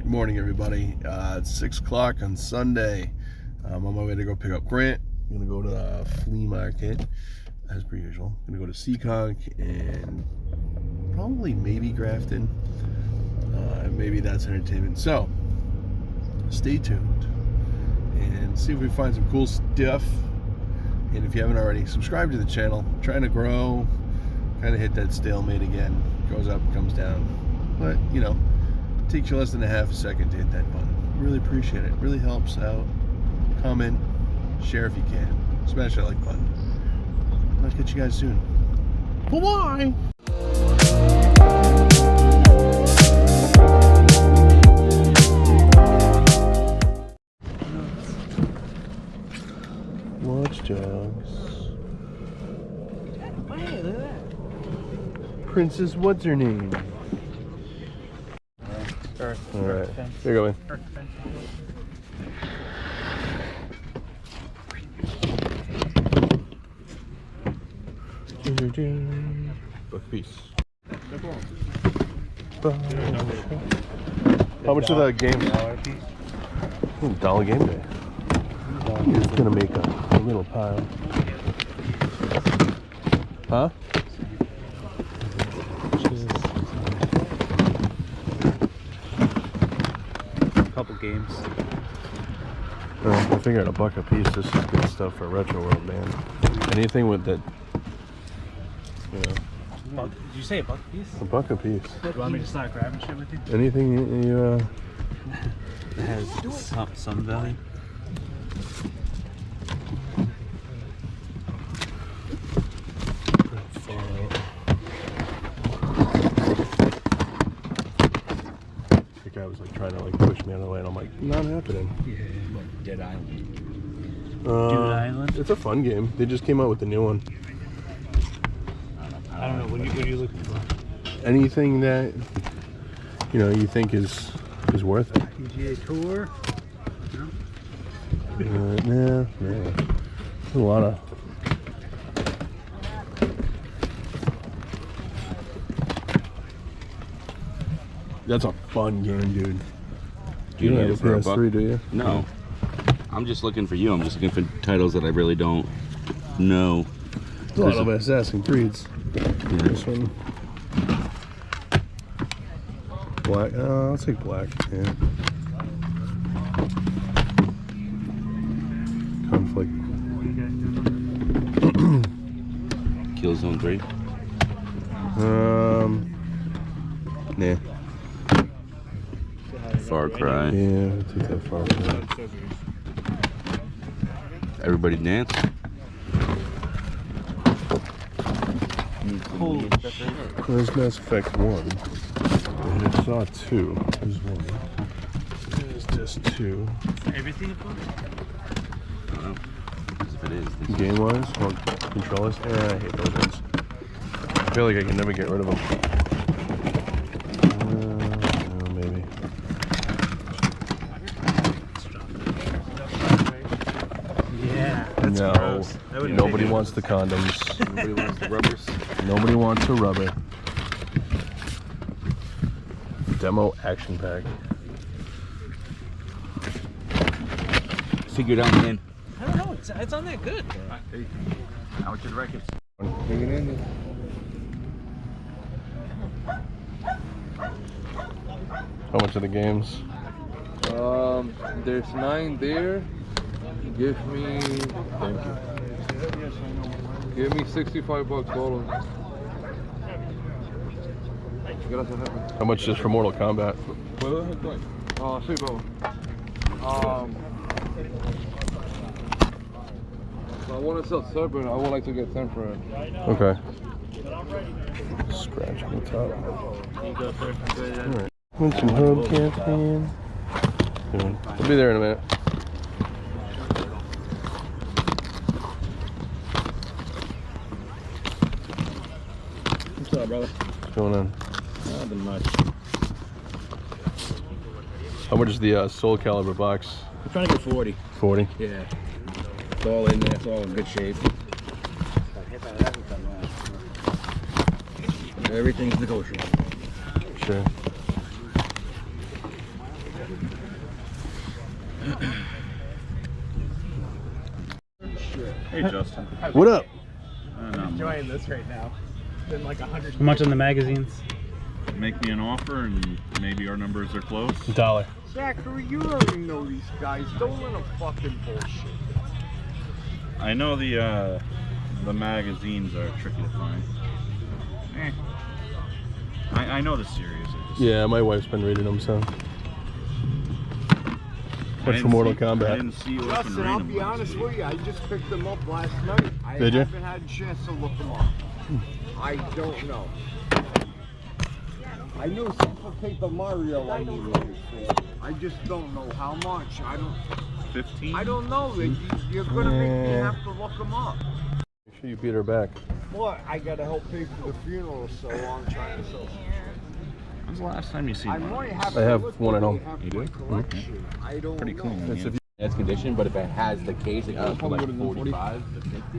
Good morning, everybody. It's 6 o'clock on Sunday. I'm on my way to go pick up Grant. I'm going to go to the flea market, as per usual. I'm going to go to Seekonk and probably maybe Grafton. Maybe that's entertainment. So, stay tuned and see if we find some cool stuff. And if you haven't already, subscribe to the channel. I'm trying to grow, kind of hit that stalemate again. Goes up, comes down. But, you know, it takes you less than a half a second to hit that button. Really appreciate it. Really helps out. Comment, share if you can. Smash that like button. I'll catch you guys soon. Bye-bye! Watchdogs. Hey, look at that. Princess, what's her name? Alright, here you go, man. Buck piece. How much of the game? $1 game day. I'm just gonna make a little pile. Huh? Couple games. I figured $1 a piece. This is good stuff for Retro World, man. Anything with that, you know. Did you say $1 a piece? $1 a piece. Do you want me to start grabbing shit with you? Anything you That has some value. The guy was like trying to like push me out of the way, and I'm like, not happening. Yeah. Dead Island. Dude Island? It's a fun game. They just came out with the new one. I don't know. What are you looking for? Anything that you know you think is worth it. PGA Tour? Nah. There's a lot of. That's a fun game, dude. You don't have a PS3, do you? No. I'm just looking for you. I'm just looking for titles that I really don't know. There's a lot of Assassin's Creeds. Yeah. This one. Black. I'll take black. Yeah. Conflict. Killzone 3. Nah. Far Cry. Yeah, I'll take that Far Cry. Everybody Dance. Holy shit. There's Mass Effect 1. And I saw 2. There's 1. There's just 2. Everything above? I don't know. Because if it is, this is Game wise, well, controllers. I hate those ones. I feel like I can never get rid of them. Maybe. Yeah. That's No. gross. Nobody wants the condoms. Nobody wants the rubbers. Nobody wants a rubber. Demo action pack. Figured out, man. I don't know. It's on that good. Out to the records. How much are the games? There's 9 there. Give me, Thank you. give me $65 total. Gracias, jefe. How much is for Mortal Kombat? Sí, bro. I want to sell separate. I would like to get 10 for it. Okay. Scratch on the top. Alright. Want some hubcaps, man? Good. I'll be there in a minute. What's up, brother? What's going on? Nothing much. How much is the Soul Calibur box? I'm trying to get 40. 40? Yeah. It's all in there. It's all in good shape. Everything's negotiable. Sure. Hey, Justin. What up? Enjoying this right now. It's been like 100. How much in the magazines? Make me an offer, and maybe our numbers are close. $1. Zachary, you already know these guys. Don't let them fucking bullshit. I know the magazines are tricky to find. I know the series. Yeah, my wife's been reading them, so. I Much for Mortal I Kombat. didn't see you open Justin, read I'll them be last honest week. with you. I just picked them up last night. I Did you? haven't had a chance to look them up. I don't know. I knew Super Paper Mario I needed it for. I just don't know how much. 15? I don't know. You're gonna make me have to look them up. Make sure you beat her back. What? I gotta help pay for the funeral, so I'm trying to sell some shit. When's the last time you seen I'm one? only happy I have with one at what home. they have You in my do? collection. I don't Pretty know. clean. It's Yeah. if It's condition, but if it has the case, it goes for like 45 to 50.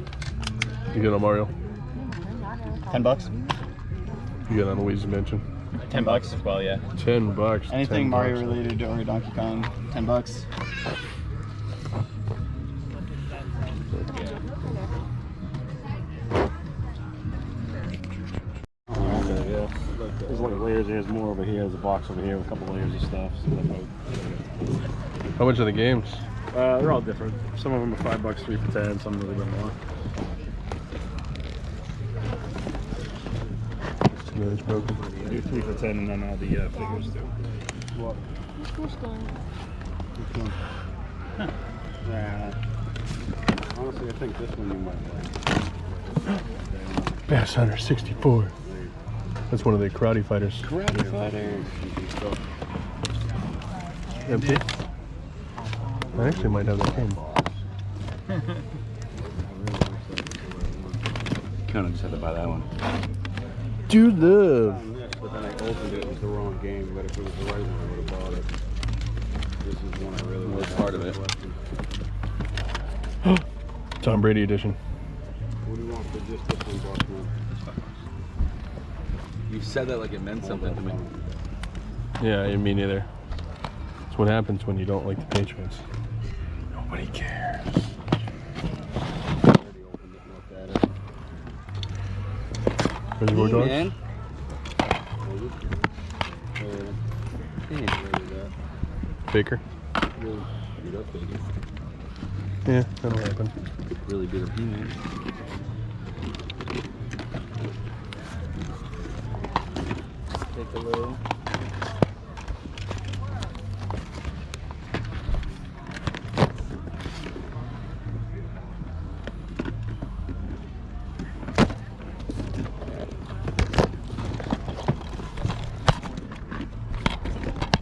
you get on Mario, $10. you get on Luigi's Mansion. $10 as well, yeah. $10. Anything $10. Mario related or Donkey Kong, $10. There's like layers. There's more over here. There's a box over here with a couple layers of stuff. How much are the games? They're all different. Some of them are $5, 3 for 10. Some a little bit more. It's broken. I do 3 for 10, and then all the figures too. What? Which one? Honestly, I think this one you might like. Bass Hunter 64. That's one of the karate fighters. Karate Fighter. Empty? I actually might have that game. Kind of just had to buy that one. Dude, love. But then I opened it, it was the wrong game, but if it was the right one, I would have bought it. This is one I really What's want. part of it? Tom Brady edition. What do you want for just this one, Bossman? You said that like it meant something to me. Yeah, me neither. That's what happens when you don't like the Patriots. Nobody cares. I already opened it and looked at it. Reservoir Dogs? Man. Baker? Yeah, that'll happen. Really bit of He-Man. Take a little.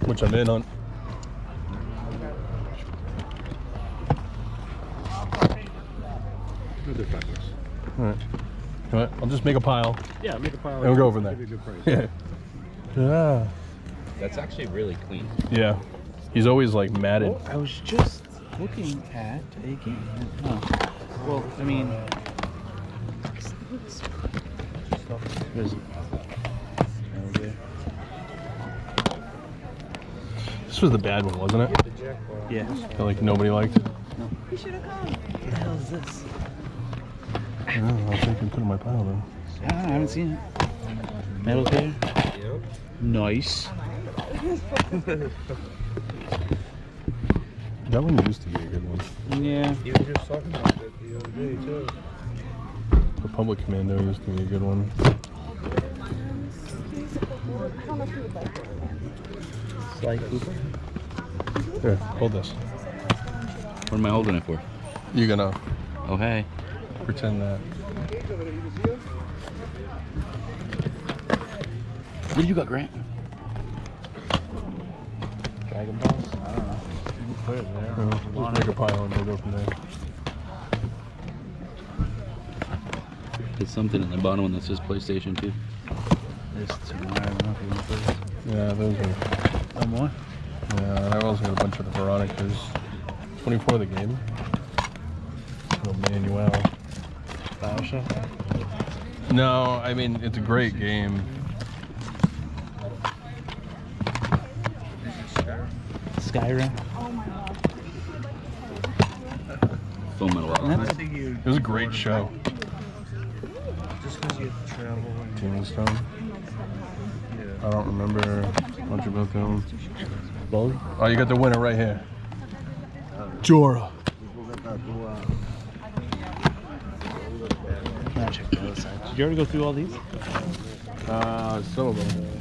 Which I'm in on. Alright. You know what? I'll just make a pile. Yeah, make a pile. And we'll go from there. Give you a good price. Yeah. That's actually really clean. Yeah. He's always like matted. Oh, I was just looking at a game. Oh. Well, I mean, there's okay. This was the bad one, wasn't it? Yeah. That like nobody liked. You should have come. What the hell is this? I don't know, I'll take and put it in my pile then. I don't know, I haven't seen it. Metal Gear? Yep. Nice. That one used to be a good one. Yeah. You were just talking about it the other day, too. The Public Commando used to be a good one. Sly Cooper? Here, hold this. What am I holding it for? You're gonna Oh, hey. pretend that. What do you got, Grant? Dragon Balls? I don't know. Put it there. Just make a pile and we'll go from there. There's something in the bottom one that says PlayStation 2. There's two more. I don't know if you want to put it. Yeah, those are. One more? Yeah, I also got a bunch of the Veronicas. 24 the game. Oh, Manuel. Bioshock? No, I mean, it's a great game. Skyrim? film it a lot. I think you. It was a great show. Just because you have to travel. And, Tombstone. yeah. I don't remember much about them. Oh, you got the winner right here. Jorah. Now check the other side. Did you already go through all these? Some of them.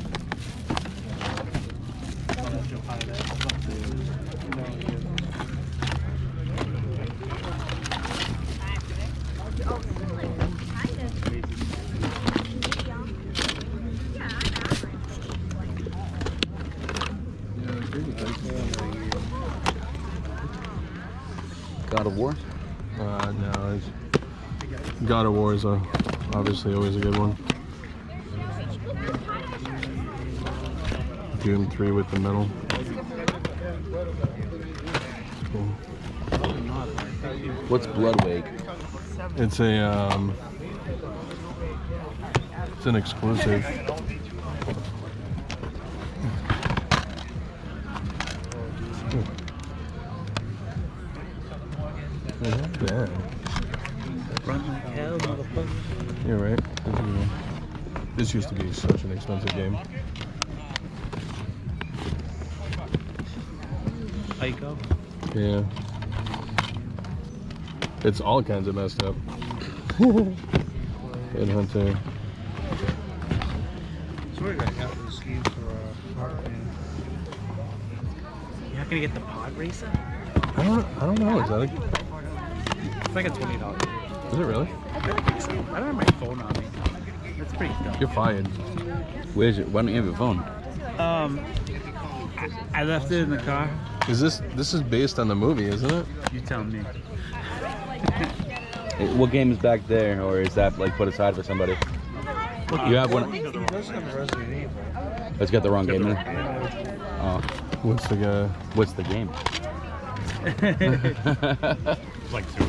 God of War. No, it's God of War is obviously always a good one. Doom 3 with the medal. Cool. What's Bloodwake? It's it's an exclusive. Yeah. Run like hell, motherfucker. You're right. This used to be such an expensive game. Ico. Yeah. It's all kinds of messed up. Headhunter. Swear to God, I got this game for Park, man. You're not gonna get the pod racer? I don't know. Is that It's like a $20. is it really? I feel like it's, I don't have my phone on me. That's pretty dumb. You're fired. Where's it? Why don't you have your phone? I left it in the car. Is this is based on the movie, isn't it? You tell me. What game is back there, or is that like put aside for somebody? You have one. He does have Resident Evil. Let's get the wrong game in. Oh, What's the guy? what's the game? Like two.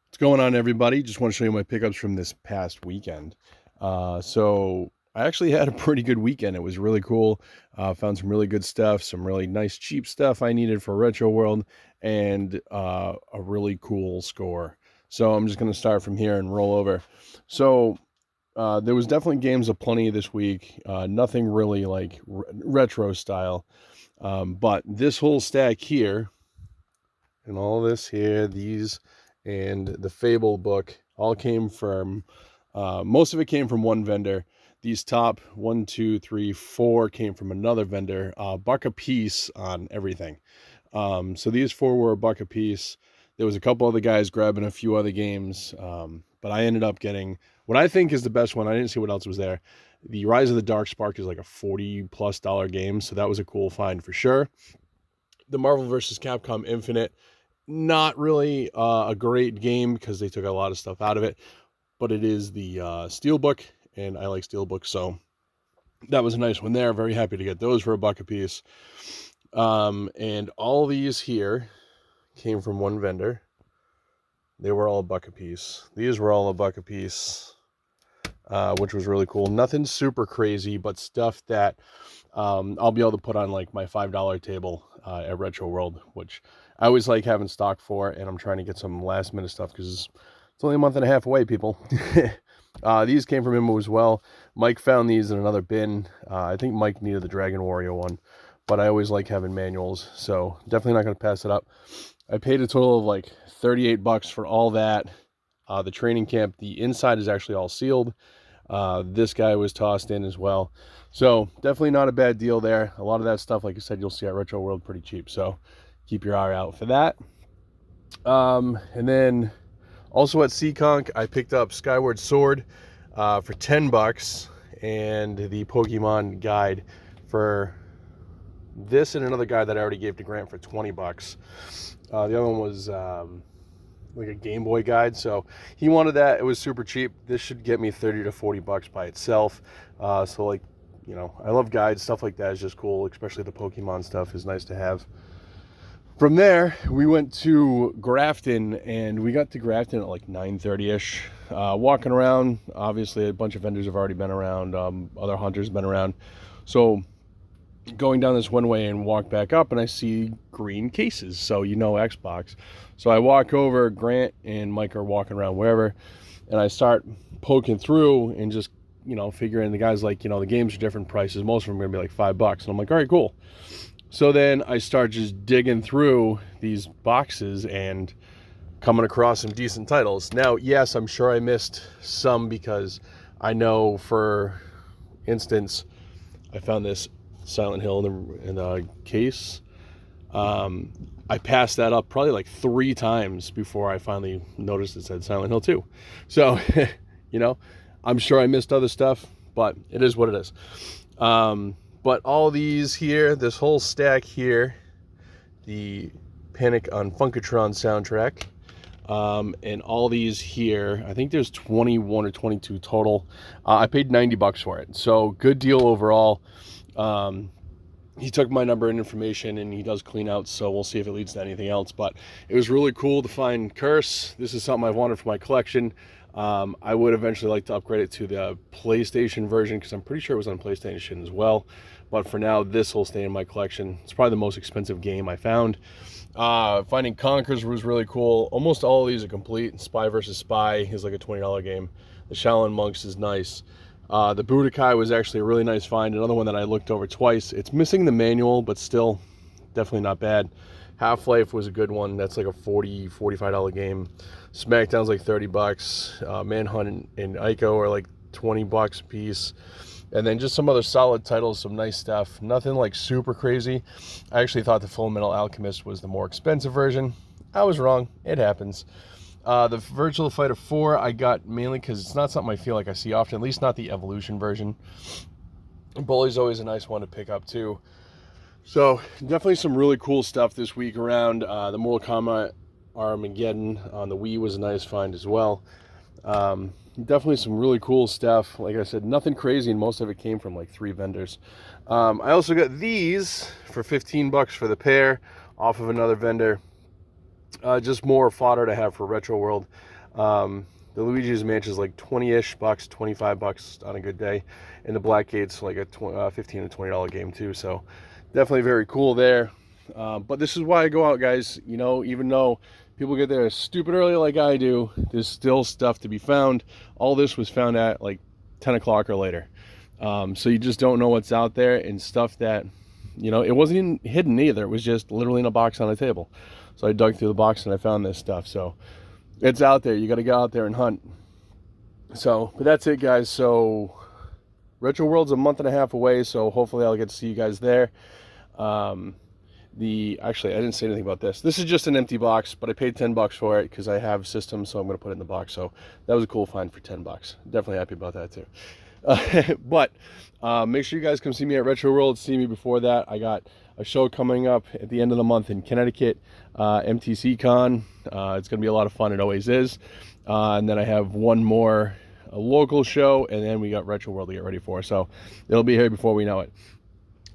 What's going on, everybody? Just want to show you my pickups from this past weekend. So I actually had a pretty good weekend. It was really cool. Found some really good stuff, some really nice cheap stuff I needed for Retro World, and a really cool score. So I'm just going to start from here and roll over. So there was definitely games aplenty this week. Nothing really like retro style. But this whole stack here, and all this here, these, and the Fable book, all came from, most of it came from one vendor. These top 1, 2, 3, 4 came from another vendor, $1 a piece on everything. So these 4 were $1 a piece. There was a couple other guys grabbing a few other games, but I ended up getting what I think is the best one. I didn't see what else was there. The Rise of the Dark Spark is like a $40+ game, so that was a cool find for sure. The Marvel vs. Capcom Infinite, not really a great game because they took a lot of stuff out of it, but it is the Steelbook, and I like Steelbook, so that was a nice one there. Very happy to get those for $1 a piece. And all these here came from one vendor. They were all $1 a piece. These were all $1 a piece, which was really cool. Nothing super crazy, but stuff that I'll be able to put on like my $5 table at Retro World, which I always like having stock for, and I'm trying to get some last minute stuff because it's only a month and a half away, people. These came from him as well. Mike found these in another bin. I think Mike needed the Dragon Warrior one, but I always like having manuals, so definitely not going to pass it up. I paid a total of like $38 for all that. The training camp, the inside is actually all sealed. This guy was tossed in as well. So definitely not a bad deal there. A lot of that stuff, like I said, you'll see at Retro World pretty cheap. So keep your eye out for that. And then also at Seekonk, I picked up Skyward Sword for $10 and the Pokemon guide for this and another guide that I already gave to Grant for $20. The other one was like a Game Boy guide, so he wanted that. It was super cheap. This should get me $30 to $40 by itself. So like, you know, I love guides. Stuff like that is just cool, especially the Pokemon stuff is nice to have. From there, we went to Grafton, and we got to Grafton at like 9:30ish. Walking around, obviously a bunch of vendors have already been around. Other hunters have been around. So going down this one way and walk back up, and I see green cases, so Xbox. So I walk over, Grant and Mike are walking around wherever, and I start poking through and just figuring the guys like, the games are different prices, most of them are gonna be like $5, and I'm like, all right, cool. So then I start just digging through these boxes and coming across some decent titles. Now, yes, I'm sure I missed some, because I know, for instance, I found this Silent Hill in the case. I passed that up probably like 3 times before I finally noticed it said Silent Hill 2. So, I'm sure I missed other stuff, but it is what it is. But all these here, this whole stack here, the Panic on Funkatron soundtrack, and all these here, I think there's 21 or 22 total. I paid $90 for it, so good deal overall. He took my number and information, and he does clean out, so we'll see if it leads to anything else. But it was really cool to find Curse. This is something I've wanted for my collection. I would eventually like to upgrade it to the PlayStation version, because I'm pretty sure it was on PlayStation as well. But for now, this will stay in my collection. It's probably the most expensive game I found. Finding Conkers was really cool. Almost all of these are complete. Spy vs. Spy is like a $20 game. The Shaolin Monks is nice. The Budokai was actually a really nice find. Another one that I looked over twice. It's missing the manual, but still definitely not bad. Half-Life was a good one. That's like a $40, $45 game. SmackDown's like $30. Manhunt and Ico are like $20 a piece. And then just some other solid titles, some nice stuff. Nothing like super crazy. I actually thought the Full Metal Alchemist was the more expensive version. I was wrong. It happens. The Virtual Fighter 4 I got mainly because it's not something I feel like I see often, at least not the Evolution version. Bully's always a nice one to pick up too. So definitely some really cool stuff this week around. The Mortal Kombat Armageddon on the Wii was a nice find as well. Definitely some really cool stuff. Like I said, nothing crazy, and most of it came from like 3 vendors. I also got these for $15 for the pair off of another vendor. Just more fodder to have for Retro World. The Luigi's Mansion is like 20-ish bucks, $25 on a good day, and the Blackgate's like a $15 to $20 game too. So definitely very cool there. But this is why I go out, guys. Even though people get there stupid early like I do, there's still stuff to be found. All this was found at like 10 o'clock or later. So you just don't know what's out there, and stuff that, it wasn't even hidden either. It was just literally in a box on a table. So I dug through the box and I found this stuff. So it's out there. You got to go out there and hunt. So, but that's it, guys. So Retro World's a month and a half away, so hopefully I'll get to see you guys there. Actually, I didn't say anything about this. This is just an empty box, but I paid $10 for it because I have systems, so I'm going to put it in the box. So that was a cool find for $10. Definitely happy about that too. But make sure you guys come see me at Retro World. See me before that. I got a show coming up at the end of the month in Connecticut, MTC Con. It's going to be a lot of fun. It always is. And then I have one more local show, and then we got Retro World to get ready for. So it'll be here before we know it.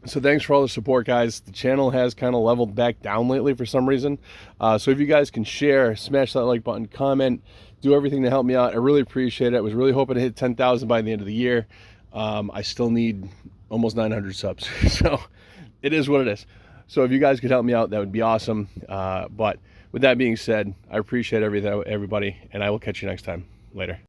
So thanks for all the support, guys. The channel has kind of leveled back down lately for some reason. So if you guys can share, smash that like button, comment, do everything to help me out. I really appreciate it. I was really hoping to hit 10,000 by the end of the year. I still need almost 900 subs. So it is what it is. So if you guys could help me out, that would be awesome. But with that being said, I appreciate everybody, and I will catch you next time. Later.